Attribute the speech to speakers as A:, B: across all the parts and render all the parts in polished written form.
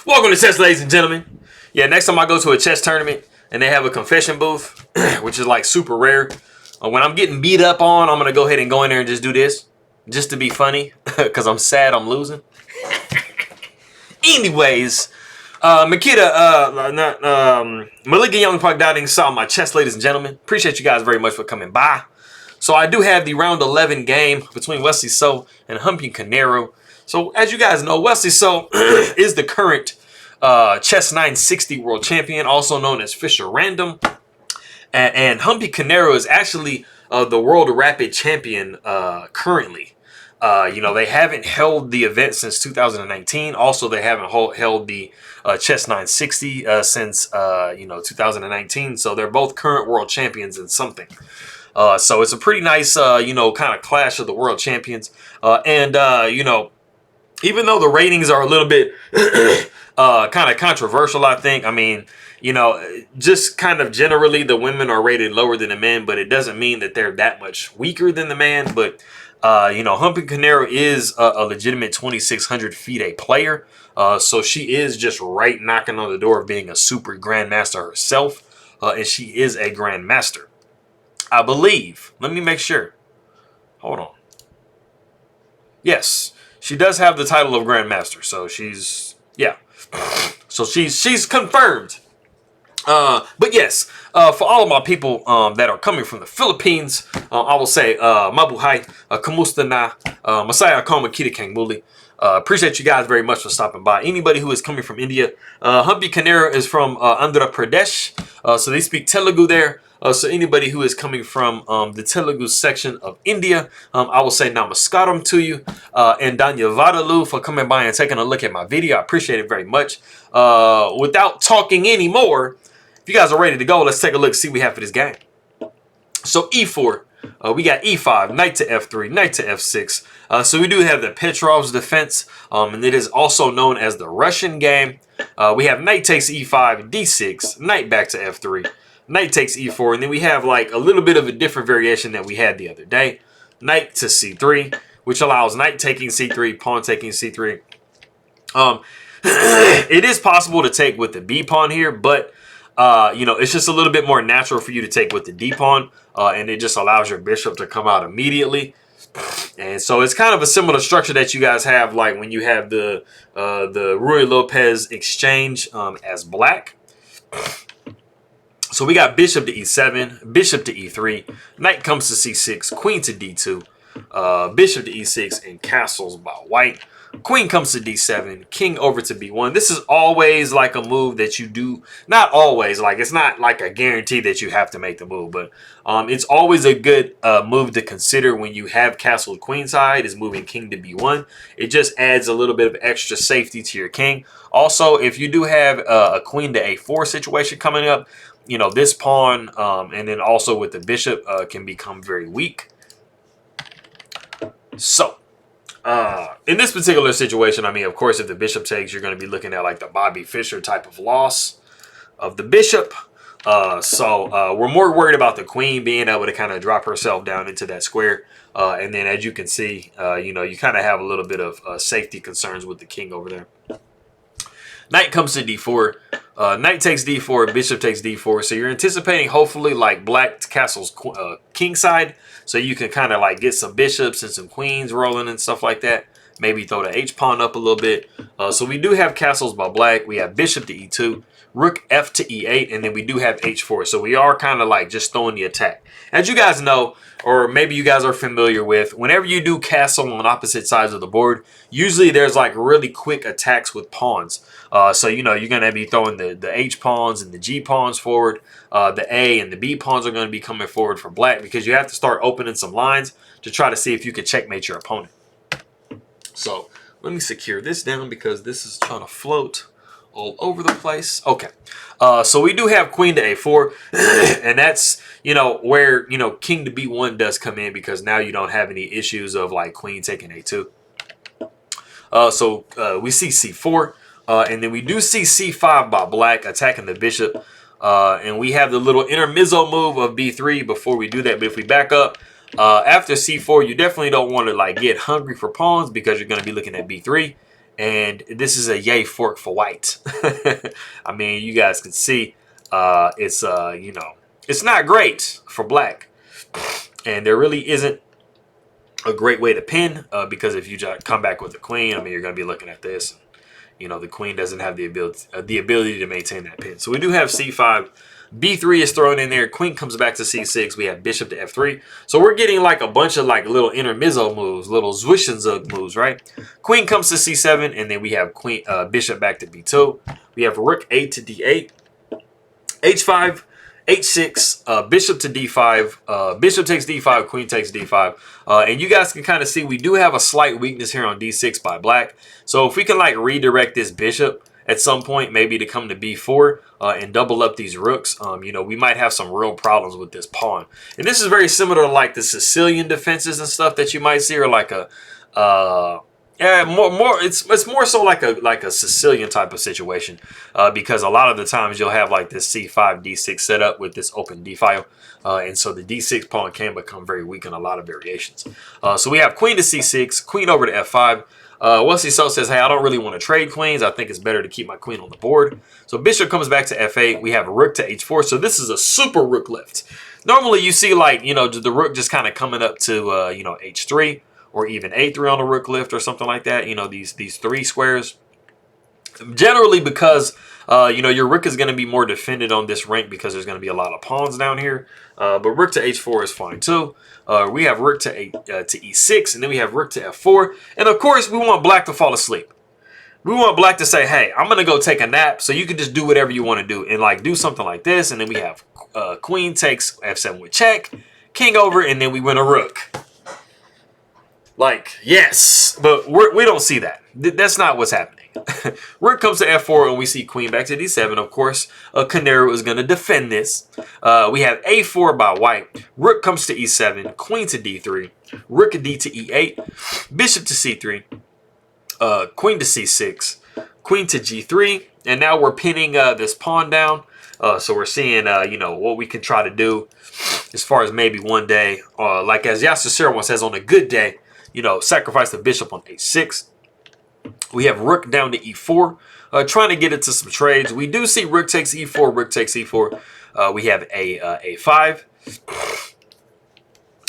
A: Welcome to chess, ladies and gentlemen. Yeah, next time I go to a chess tournament and they have a confession booth, which is like super rare, when I'm getting beat up on, I'm going to go ahead and go in there and just do this. Just to be funny, because I'm sad I'm losing. Anyways, Malika Young Park Dotting saw my chess, ladies and gentlemen. Appreciate you guys very much for coming by. So I do have the round 11 game between Wesley So and Humpy Koneru. So as you guys know, Wesley So is the current Chess 960 world champion, also known as Fisher Random. And Humpy Koneru is actually the world rapid champion currently. They haven't held the event since 2019. Also, they haven't held the Chess 960 since 2019. So they're both current world champions in something. So it's a pretty nice, kind of clash of the world champions. Even though the ratings are a little bit kind of controversial, I think. I mean, just kind of generally the women are rated lower than the men, but it doesn't mean that they're that much weaker than the man. But, Humpy Koneru is a legitimate 2,600 FIDE player. So she is just right knocking on the door of being a super grandmaster herself. And she is a grandmaster, I believe. Let me make sure. Hold on. Yes, she does have the title of grandmaster. So she's, yeah. So she's confirmed. But yes, for all of my people that are coming from the Philippines, I will say mabuhay, kamusta na, masaya ako makita kang muli. Appreciate you guys very much for stopping by. Anybody who is coming from India, Humpy Koneru is from Andhra Pradesh, so they speak Telugu there. So anybody who is coming from the Telugu section of India, I will say namaskaram to you. And Danyavadalu for coming by and taking a look at my video. I appreciate it very much. Without talking anymore, if you guys are ready to go, let's take a look, see what we have for this game. So E4, we got E5, knight to F3, knight to F6. So we do have the Petrov's defense, and it is also known as the Russian game. We have knight takes E5, D6, knight back to F3, knight takes E4, and then we have like a little bit of a different variation that we had the other day. Knight to C3, which allows knight taking C3, pawn taking C3. It is possible to take with the B pawn here, but it's just a little bit more natural for you to take with the D pawn, and it just allows your bishop to come out immediately. And so it's kind of a similar structure that you guys have, like when you have the Ruy Lopez exchange as black. So we got bishop to E7, bishop to E3, knight comes to C6, queen to D2, bishop to E6, and castles by white. Queen comes to D7, king over to B1. This is always like a move that you do. Not always, like it's not like a guarantee that you have to make the move, but it's always a good move to consider when you have castled queenside is moving king to B1. It just adds a little bit of extra safety to your king. Also, if you do have a queen to A4 situation coming up, this pawn and then also with the bishop can become very weak. So in this particular situation, I mean, of course, if the bishop takes, you're going to be looking at like the Bobby Fischer type of loss of the bishop. So we're more worried about the queen being able to kind of drop herself down into that square. And then as you can see, you kind of have a little bit of safety concerns with the king over there. Knight comes to D4. Knight takes D4, bishop takes D4. So you're anticipating hopefully like black castle's king side. So you can kind of like get some bishops and some queens rolling and stuff like that. Maybe throw the H-pawn up a little bit. So we do have castles by black. We have bishop to E2, rook F to E8, and then we do have H4. So we are kind of like just throwing the attack. As you guys know, or maybe you guys are familiar with, whenever you do castle on opposite sides of the board, usually there's like really quick attacks with pawns. So, you're going to be throwing the H pawns and the G pawns forward. The A and the B pawns are going to be coming forward for black because you have to start opening some lines to try to see if you can checkmate your opponent. So let me secure this down because this is trying to float all over the place. Okay. So we do have queen to A4 and that's, where, king to B1 does come in because now you don't have any issues of like queen taking A2. So we see C4 and then we do see C5 by black attacking the bishop. And we have the little intermezzo move of B3 before we do that. But if we back up, after C4, you definitely don't want to like get hungry for pawns because you're going to be looking at B3. and this is a yay fork for white. I mean, you guys can see it's you know, it's not great for black, and there really isn't a great way to pin because if you just come back with the queen, I mean, you're going to be looking at this. You know, the queen doesn't have the ability to maintain that pin. So we do have c5. B3 is thrown in there. Queen comes back to c6. We have bishop to f3. So we're getting like a bunch of like little intermezzo moves, little zwishes of moves, right? Queen comes to c7, and then we have queen bishop back to b2. We have rook 8 to d8, h5, h6, bishop to d5, bishop takes d5, queen takes d5. And you guys can kind of see we do have a slight weakness here on d6 by black. So if we can like redirect this bishop at some point, maybe to come to b4 and double up these rooks, you know, we might have some real problems with this pawn. And this is very similar to like the Sicilian defenses and stuff that you might see, or like a yeah, it's more so like a Sicilian type of situation, because a lot of the times you'll have like this c5 d6 setup with this open d file, and so the d6 pawn can become very weak in a lot of variations. So we have queen to c6, queen over to f5. Wesley says, hey, I don't really want to trade queens. I think it's better to keep my queen on the board. So bishop comes back to f8. We have rook to h4. So this is a super rook lift. Normally you see like, you know, the rook just kind of coming up to, you know, h3 or even a3 on a rook lift or something like that. You know, these three squares. Generally because, you know, your rook is going to be more defended on this rank because there's going to be a lot of pawns down here. But rook to h4 is fine too. We have rook to e6, and then we have rook to f4. And of course, we want black to fall asleep. We want black to say, hey, I'm going to go take a nap, so you can just do whatever you want to do and like do something like this. And then we have queen takes f7 with check, king over, and then we win a rook. Like, yes, but we don't see that. That's not what's happening. Rook comes to f4, and we see queen back to d7. Of course, Koneru is going to defend this. We have a4 by white. Rook comes to e7, queen to d3, rook d to e8, bishop to c3, queen to c6, queen to g3, and now we're pinning this pawn down. So we're seeing, you know, what we can try to do as far as maybe one day, like as Yasser once says, on a good day, you know, sacrifice the bishop on h6. We have rook down to e4, trying to get into some trades. We do see rook takes e4, rook takes e4. We have a5.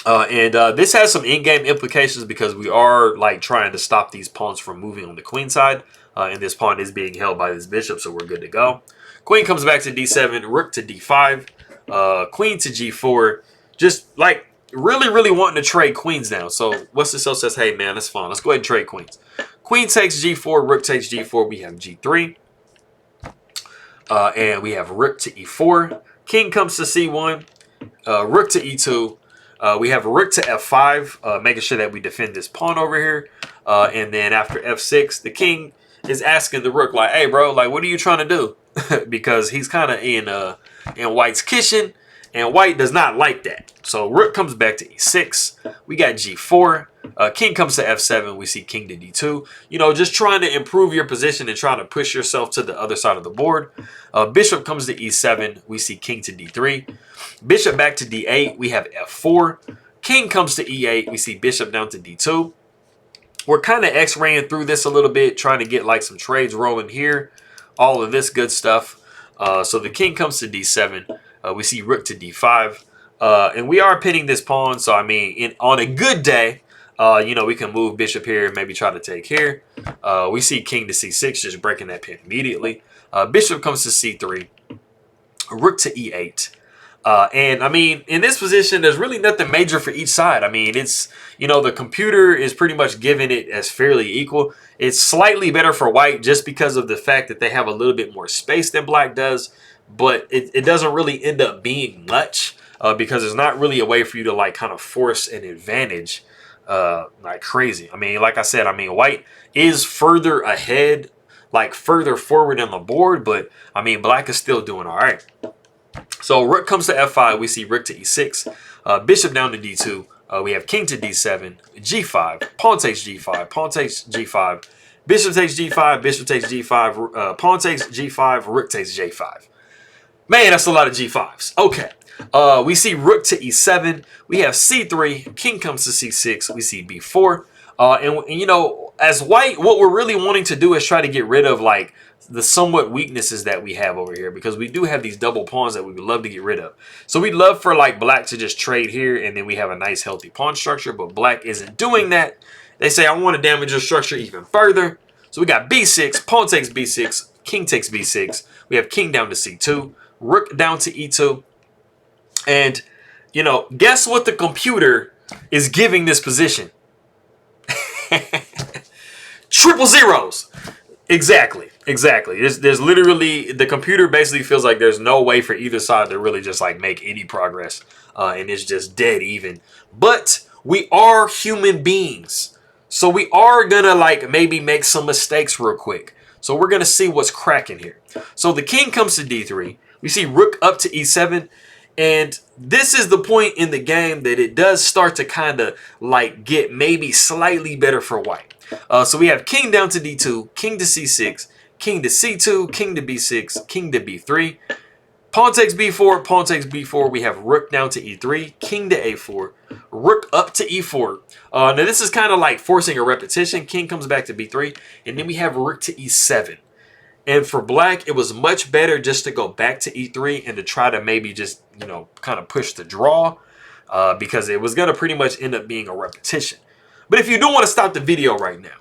A: And this has some in-game implications because we are like trying to stop these pawns from moving on the queen side. And this pawn is being held by this bishop, so we're good to go. Queen comes back to d7, rook to d5, queen to g4. Just like really wanting to trade queens now. So Wesley says, hey man, that's fine. Let's go ahead and trade queens. Queen takes g4, rook takes g4. We have g3. And we have rook to e4. King comes to c1. Rook to e2. We have rook to f5, making sure that we defend this pawn over here. And then after f6, the king is asking the rook, like, hey, bro, like, what are you trying to do? Because he's kind of in white's kitchen, and white does not like that. So rook comes back to e6. We got g4. King comes to f7. We see king to d2. You know, just trying to improve your position and trying to push yourself to the other side of the board. Bishop comes to e7. We see king to d3. Bishop back to d8. We have f4. King comes to e8. We see bishop down to d2. We're kind of x-raying through this a little bit, trying to get like some trades rolling here. All of this good stuff. So the king comes to d7. We see rook to d5. And we are pinning this pawn. So, I mean, on a good day, you know, we can move bishop here and maybe try to take here. We see king to c6, just breaking that pin immediately. Bishop comes to c3. Rook to e8. And, I mean, in this position, there's really nothing major for each side. I mean, it's, you know, the computer is pretty much giving it as fairly equal. It's slightly better for white just because of the fact that they have a little bit more space than black does. But it doesn't really end up being much because there's not really a way for you to, like, kind of force an advantage like crazy. I mean, like I said, I mean, white is further ahead, like further forward on the board. But, I mean, black is still doing all right. So rook comes to f5. We see rook to e6. Bishop down to d2. We have king to d7. g5. Pawn takes g5. Pawn takes g5. Bishop takes g5. Bishop takes g5. Pawn takes g5. Rook takes j5. Man, that's a lot of g5s. Okay. We see rook to e7. We have c3. King comes to c6. We see b4. And you know, as white, what we're really wanting to do is try to get rid of like the somewhat weaknesses that we have over here, because we do have these double pawns that we would love to get rid of. So we'd love for like black to just trade here, and then we have a nice healthy pawn structure, but black isn't doing that. They say, I want to damage your structure even further. So we got b6, pawn takes b6, king takes b6. We have king down to c2, rook down to e2. And, you know, guess what the computer is giving this position? Triple zeros. Exactly. There's literally, the computer basically feels like there's no way for either side to really just like make any progress, and it's just dead even. But we are human beings, so we are gonna like maybe make some mistakes real quick. So we're gonna see what's cracking here. So the king comes to d3. We see rook up to e7, and this is the point in the game that it does start to kind of like get maybe slightly better for white. So we have king down to d2, king to c6, king to c2, king to b6, king to b3. Pawn takes b4, pawn takes b4. We have rook down to e3, king to a4, rook up to e4. Now this is kind of like forcing a repetition. King comes back to b3, and then we have rook to e7. And for black, it was much better just to go back to e3 and to try to maybe just, you know, kind of push the draw, because it was going to pretty much end up being a repetition. But if you do want to stop the video right now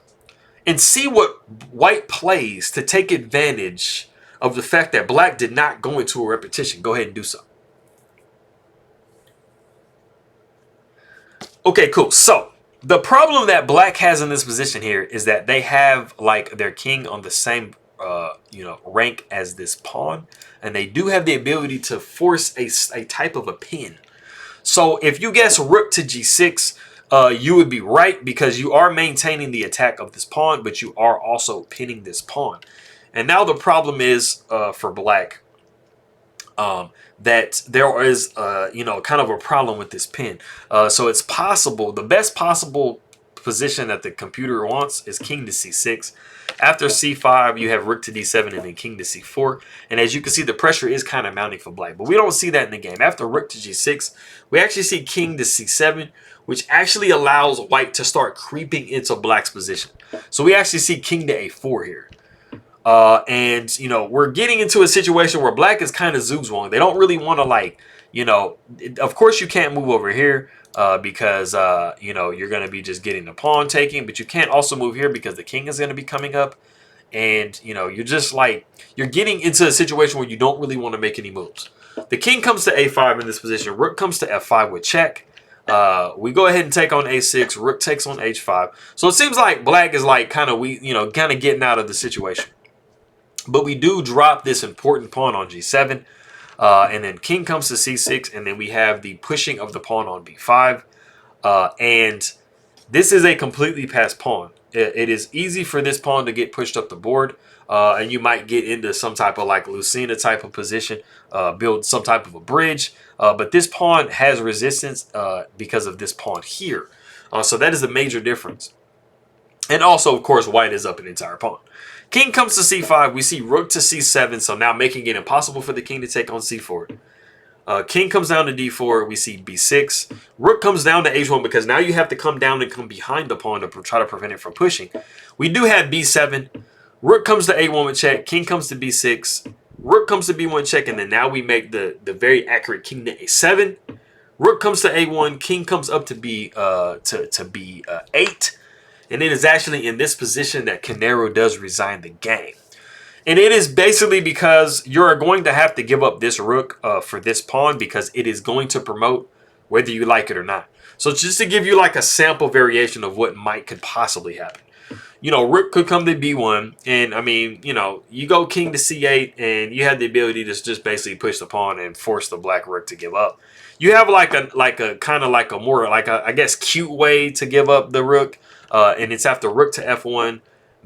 A: and see what white plays to take advantage of the fact that black did not go into a repetition, go ahead and do so. Okay, cool. So the problem that black has in this position here is that they have like their king on the same rank as this pawn, and they do have the ability to force a type of a pin. So if you guess rook to g6, you would be right, because you are maintaining the attack of this pawn, but you are also pinning this pawn. And now the problem is for black, that there is kind of a problem with this pin. So it's possible, the best possible position that the computer wants is king to c6. After c5, you have rook to d7 and then king to c4. And as you can see, the pressure is kind of mounting for black, but we don't see that in the game. After rook to g6, we actually see king to c7, which actually allows white to start creeping into black's position. So we actually see king to a4 here. And, you know, we're getting into a situation where black is kind of zugzwang. They don't really want to, like, you know, of course you can't move over here because, you know, you're going to be just getting the pawn taking. But you can't also move here because the king is going to be coming up. And, you know, you're just like, you're getting into a situation where you don't really want to make any moves. The king comes to a5 in this position. Rook comes to f5 with check. We go ahead and take on a6. Rook takes on h5. So it seems like black is like kind of getting out of the situation. But we do drop this important pawn on g7. And then king comes to c6. And then we have the pushing of the pawn on b5. And this is a completely passed pawn. It is easy for this pawn to get pushed up the board. And you might get into some type of like Lucina type of position. Build some type of a bridge. But this pawn has resistance because of this pawn here. So that is a major difference. And also, of course, white is up an entire pawn. King comes to c5. We see rook to c7. So now making it impossible for the king to take on c4. King comes down to d4. We see b6. Rook comes down to h1 because now you have to come down and come behind the pawn to try to prevent it from pushing. We do have b7. Rook comes to a1 with check. King comes to b6. Rook comes to b1 check. And then now we make the very accurate king to a7. Rook comes to a1. King comes up to b8. And it is actually in this position that Koneru does resign the game. And it is basically because you're going to have to give up this rook for this pawn, because it is going to promote whether you like it or not. So just to give you like a sample variation of what could possibly happen. You know, rook could come to b1. And I mean, you know, you go king to c8 and you have the ability to just basically push the pawn and force the black rook to give up. You have like a kind of like a more like a, I guess, cute way to give up the rook. And it's after rook to f1,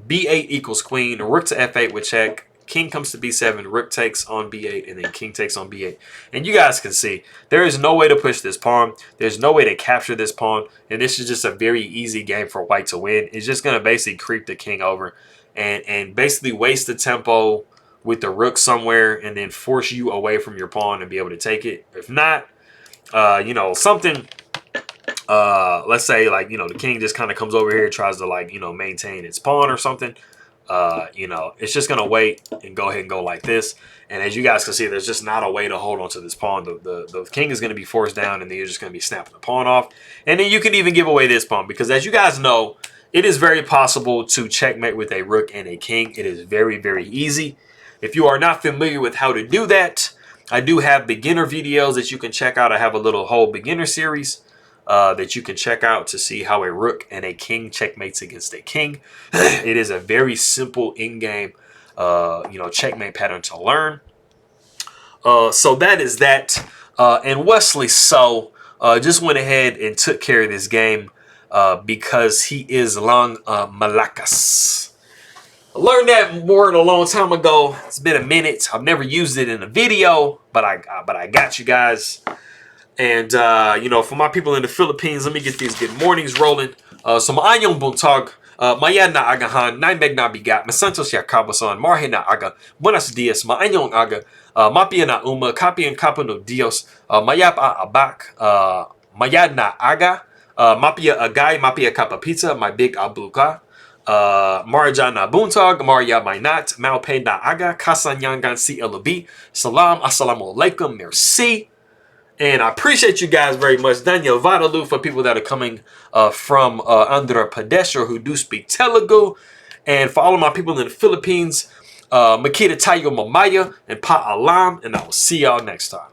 A: b8 equals queen, rook to f8 with check, king comes to b7, rook takes on b8, and then king takes on b8. And you guys can see, there is no way to push this pawn. There's no way to capture this pawn. And this is just a very easy game for white to win. It's just going to basically creep the king over and basically waste the tempo with the rook somewhere and then force you away from your pawn and be able to take it. If not, you know, something let's say like, you know, the king just kind of comes over here, tries to like, you know, maintain its pawn or something. You know, it's just gonna wait and go ahead and go like this. And as you guys can see, there's just not a way to hold on to this pawn. The king is gonna be forced down, and then you're just gonna be snapping the pawn off. And then you can even give away this pawn, because as you guys know, it is very possible to checkmate with a rook and a king. It is very, very easy. If you are not familiar with how to do that, I do have beginner videos that you can check out. I have a little whole beginner series that you can check out to see how a rook and a king checkmates against a king. It is a very simple in-game, you know, checkmate pattern to learn. So that is that. And Wesley just went ahead and took care of this game because he is long Malakas. I learned that word a long time ago. It's been a minute. I've never used it in a video, but I got you guys. And, you know, for my people in the Philippines, let me get these good mornings rolling. So, maayong buntag, maya na agahan, naimeg na bigat, masantos ya kabasan, marhe na aga, buenos dias, maayong aga, mapia na uma, kapian kapa no dios, mayap a abak, maya na aga, mapia agay, mapia kapa pizza, my big abuka, marja na buntag, marya may nat, maupe na aga, kasanyangan si elabi, salam, assalamu alaikum, merci. And I appreciate you guys very much. Daniel Vadalu for people that are coming from Andhra Pradesh or who do speak Telugu. And for all of my people in the Philippines, Makita Tayo Mamaya and Pa Alam. And I will see y'all next time.